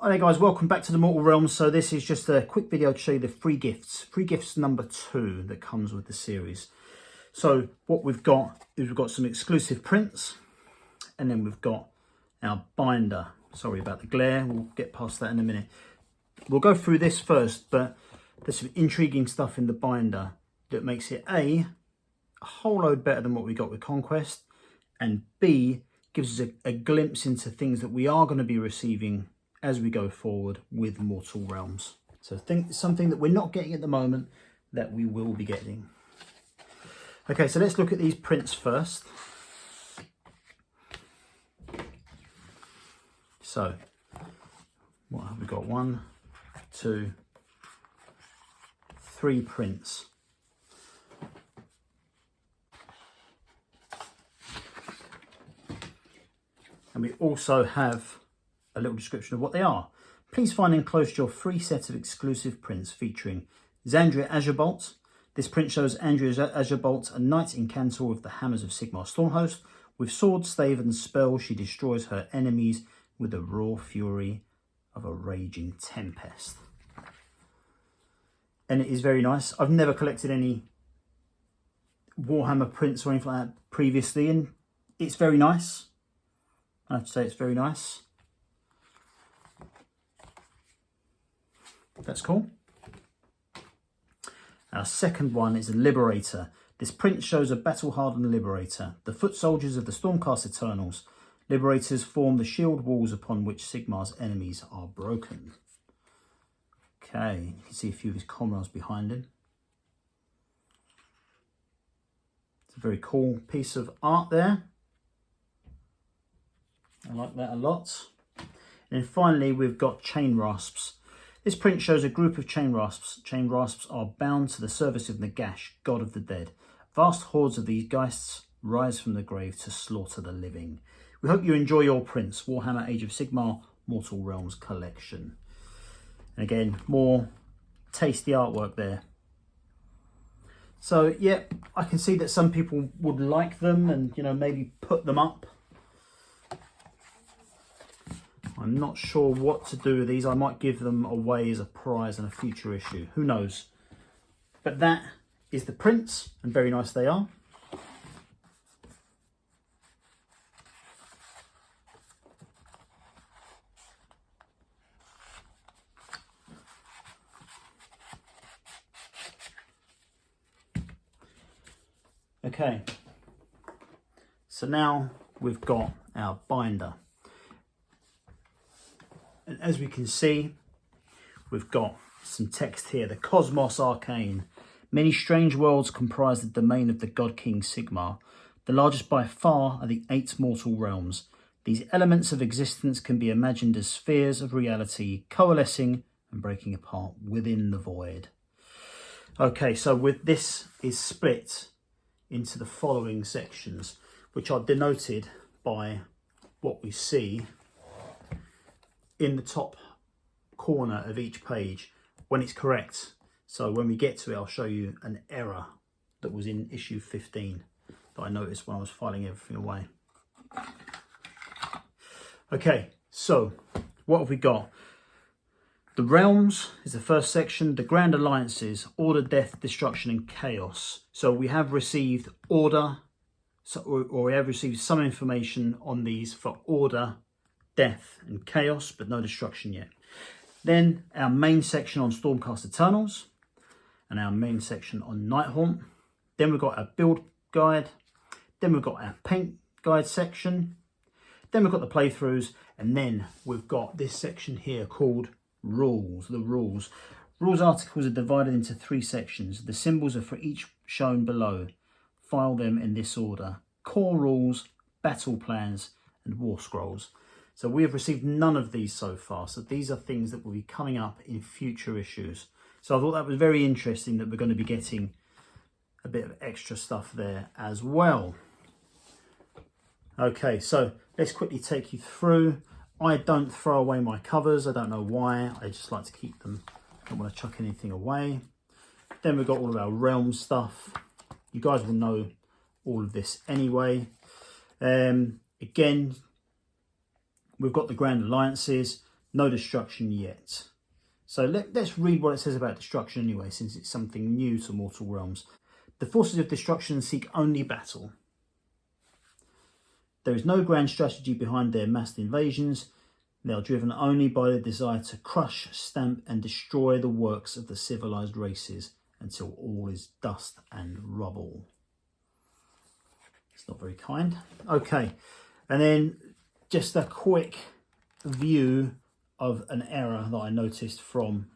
Hi there guys, welcome back to the Mortal Realms. So this is just a quick video to show you the free gifts. Free gifts number 2 that comes with the series. So what we've got is we've got some exclusive prints, and then we've got our binder. Sorry about the glare, we'll get past that in a minute. We'll go through this first, but there's some intriguing stuff in the binder that makes it a whole load better than what we got with Conquest, and B, gives us a glimpse into things that we are going to be receiving as we go forward with Mortal Realms. So think something that we're not getting at the moment that we will be getting. Okay, so let's look at these prints first. So what have we got? 1, 2, 3 prints. And we also have a little description of what they are. Please find enclosed your free set of exclusive prints featuring Xandria Azurebolt. This print shows Xandria Azurebolt, a knight incantor of the Hammers of Sigmar Stormhost. With sword, stave and spell, she destroys her enemies with the raw fury of a raging tempest. And it is very nice. I've never collected any Warhammer prints or anything like that previously, and it's very nice. I have to say it's very nice. That's cool. Our second one is a Liberator. This print shows a battle-hardened Liberator, the foot soldiers of the Stormcast Eternals. Liberators form the shield walls upon which Sigmar's enemies are broken. Okay, you can see a few of his comrades behind him. It's a very cool piece of art there. I like that a lot. And then finally, we've got Chain Rasps. This print shows a group of chain rasps. Chain rasps are bound to the service of Nagash, god of the dead. Vast hordes of these geists rise from the grave to slaughter the living. We hope you enjoy your prints. Warhammer Age of Sigmar Mortal Realms collection. And again, more tasty artwork there. So yeah, I can see that some people would like them and, you know, maybe put them up. I'm not sure what to do with these. I might give them away as a prize in a future issue. Who knows? But that is the prints, and very nice they are. Okay. So now we've got our binder. And as we can see, we've got some text here. The Cosmos Arcane. Many strange worlds comprise the domain of the God King Sigmar. The largest by far are the 8 mortal realms. These elements of existence can be imagined as spheres of reality, coalescing and breaking apart within the void. Okay, so with this is split into the following sections, which are denoted by what we see in the top corner of each page when it's correct. So when we get to it, I'll show you an error that was in issue 15 that I noticed when I was filing everything away. Okay, so what have we got? The Realms is the first section. The Grand Alliances, Order, Death, Destruction and Chaos. So we have received Order, or we have received some information on these for Order, Death and Chaos, but no Destruction yet. Then our main section on Stormcast Eternals, and our main section on Nighthaunt. Then we've got our build guide. Then we've got our paint guide section. Then we've got the playthroughs, and then we've got this section here called Rules, the Rules. Rules articles are divided into 3 sections. The symbols are for each shown below. File them in this order: Core Rules, Battle Plans and War Scrolls. So we have received none of these so far. So these are things that will be coming up in future issues. So I thought that was very interesting that we're going to be getting a bit of extra stuff there as well. Okay, so let's quickly take you through. I don't throw away my covers. I don't know why. I just like to keep them. I don't want to chuck anything away. Then we've got all of our realm stuff. You guys will know all of this anyway. Again, we've got the Grand Alliances. No destruction yet. So let's read what it says about destruction anyway, since it's something new to Mortal Realms. The forces of destruction seek only battle. There is no grand strategy behind their massed invasions. They are driven only by the desire to crush, stamp and destroy the works of the civilized races until all is dust and rubble. It's not very kind. Okay, and then just a quick view of an error that I noticed from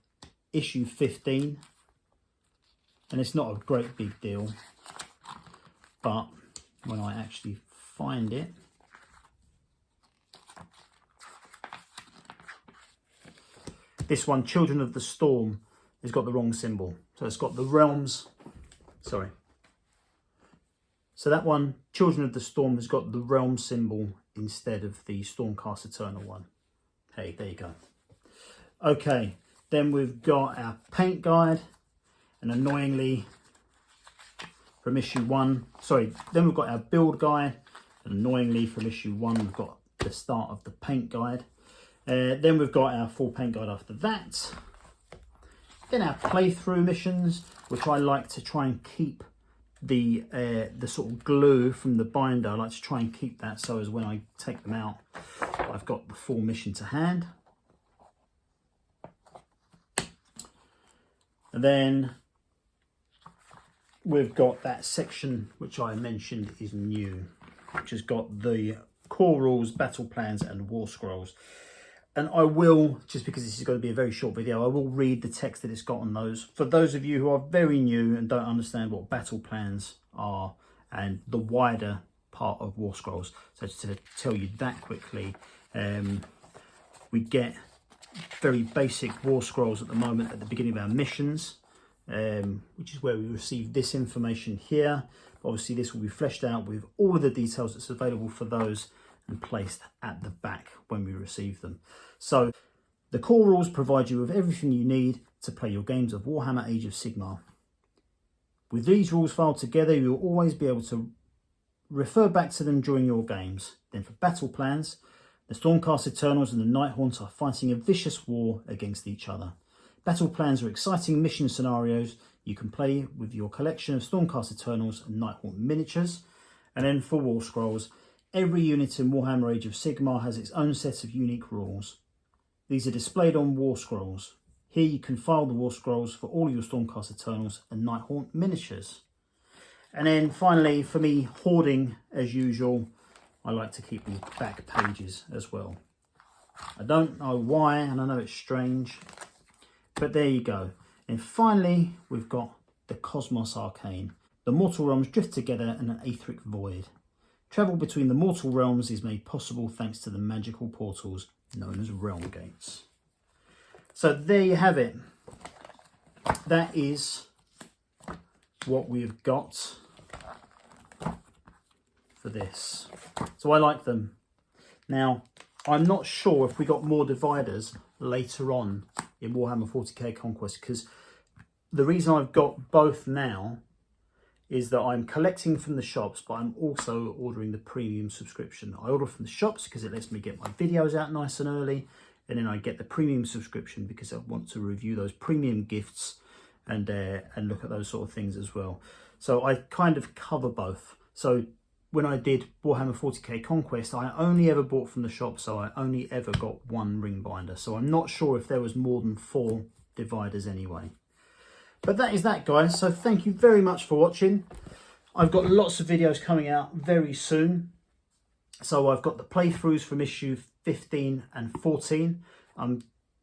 issue 15. And it's not a great big deal, but when I actually find it, this one, Children of the Storm, has got the wrong symbol. So it's got the realms, sorry. So that one, Children of the Storm, has got the realm symbol instead of the Stormcast Eternal one. Hey, there you go. Okay, then we've got our paint guide, and annoyingly from issue 1, sorry, then we've got our build guide, and annoyingly from issue 1 we've got the start of the paint guide. Then we've got our full paint guide after that. Then our playthrough missions, which I like to try and keep the sort of glue from the binder. I like to try and keep that so as when I take them out, I've got the full mission to hand. And then we've got that section which I mentioned is new, which has got the core rules, battle plans and war scrolls. And I will, just because this is going to be a very short video, I will read the text that it's got on those. For those of you who are very new and don't understand what battle plans are and the wider part of war scrolls, so to tell you that quickly, we get very basic war scrolls at the moment at the beginning of our missions, which is where we receive this information here. Obviously this will be fleshed out with all of the details that's available for those and placed at the back when we receive them. So the core rules provide you with everything you need to play your games of Warhammer Age of Sigmar. With these rules filed together, you will always be able to refer back to them during your games. Then for battle plans, the Stormcast Eternals and the Nighthaunt are fighting a vicious war against each other. Battle plans are exciting mission scenarios you can play with your collection of Stormcast Eternals and Nighthaunt miniatures. And then for war scrolls, every unit in Warhammer Age of Sigmar has its own set of unique rules. These are displayed on war scrolls. Here you can file the war scrolls for all your Stormcast Eternals and Nighthaunt miniatures. And then finally, for me, hoarding as usual, I like to keep the back pages as well. I don't know why, and I know it's strange, but there you go. And finally, we've got the Cosmos Arcane. The mortal realms drift together in an aetheric void. Travel between the mortal realms is made possible thanks to the magical portals known as realm gates. So there you have it. That is what we've got for this. So I like them. Now, I'm not sure if we got more dividers later on in Warhammer 40k Conquest, because the reason I've got both now is that I'm collecting from the shops, but I'm also ordering the premium subscription. I order from the shops because it lets me get my videos out nice and early, and then I get the premium subscription because I want to review those premium gifts and look at those sort of things as well. So I kind of cover both. So when I did Warhammer 40k Conquest, I only ever bought from the shop, so I only ever got one ring binder. So I'm not sure if there was more than 4 dividers anyway. But that is that, guys. So thank you very much for watching. I've got lots of videos coming out very soon. So I've got the playthroughs from issue 15 and 14.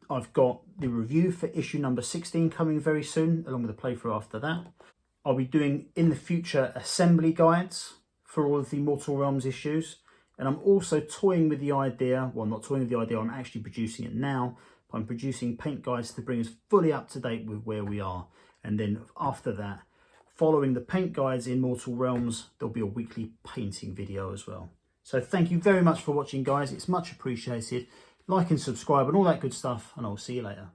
I've got the review for issue number 16 coming very soon, along with the playthrough after that. I'll be doing, in the future, assembly guides for all of the Mortal Realms issues. And I'm also toying with the idea, well, not toying with the idea, I'm actually producing it now. But I'm producing paint guides to bring us fully up to date with where we are. And then after that, following the paint guides in Mortal Realms, there'll be a weekly painting video as well. So thank you very much for watching, guys. It's much appreciated. Like and subscribe and all that good stuff, and I'll see you later.